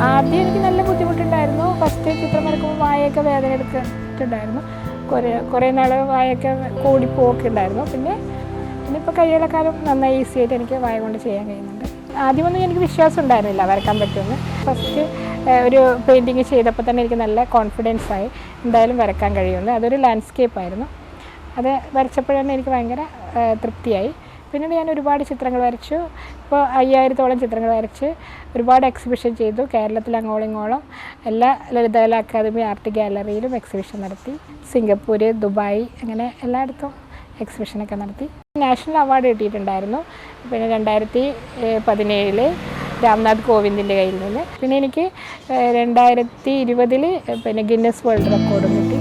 ആദ്യം എനിക്ക് നല്ല ബുദ്ധിമുട്ടുണ്ടായിരുന്നു. ഫസ്റ്റ് ചിത്രം വരക്കുമ്പോൾ വായൊക്കെ വേദന എടുത്തിട്ടുണ്ടായിരുന്നു. കുറേ നാൾ വായൊക്കെ കൂടിപ്പോക്കെ ഉണ്ടായിരുന്നു. പിന്നെ ഇപ്പോൾ കയ്യിലെക്കാളും നന്നായി ഈസി ആയിട്ട് എനിക്ക് വായ കൊണ്ട് ചെയ്യാൻ കഴിയുന്നുണ്ട്. ആദ്യമൊന്നും എനിക്ക് വിശ്വാസം ഉണ്ടായിരുന്നില്ല വരക്കാൻ പറ്റുമെന്ന്. ഫസ്റ്റ് ഒരു പെയിൻറ്റിങ് ചെയ്തപ്പോൾ തന്നെ എനിക്ക് നല്ല കോൺഫിഡൻസ് ആയി എന്തായാലും വരക്കാൻ കഴിയുമെന്ന്. അതൊരു ലാൻഡ്സ്കേപ്പായിരുന്നു. അത് വരച്ചപ്പോഴന്നെ എനിക്ക് ഭയങ്കര തൃപ്തിയായി. പിന്നീട് ഞാൻ ഒരുപാട് ചിത്രങ്ങൾ വരച്ചു. ഇപ്പോൾ 5000-ഓളം ചിത്രങ്ങൾ വരച്ച് ഒരുപാട് എക്സിബിഷൻ ചെയ്തു. കേരളത്തിൽ അങ്ങോളം ഇങ്ങോളം എല്ലാ ലളിതകലാ അക്കാദമി ആർട്ട് ഗാലറിയിലും എക്സിബിഷൻ നടത്തി. സിംഗപ്പൂർ, ദുബായ്, അങ്ങനെ എല്ലായിടത്തും എക്സിബിഷനൊക്കെ നടത്തി. നാഷണൽ അവാർഡ് കിട്ടിയിട്ടുണ്ടായിരുന്നു. പിന്നെ 2017 രാംനാഥ് കോവിന്ദിൻ്റെ കയ്യിൽ നിന്ന്. പിന്നെ എനിക്ക് 2020 പിന്നെ ഗിന്നസ് വേൾഡ് റെക്കോർഡും കിട്ടി.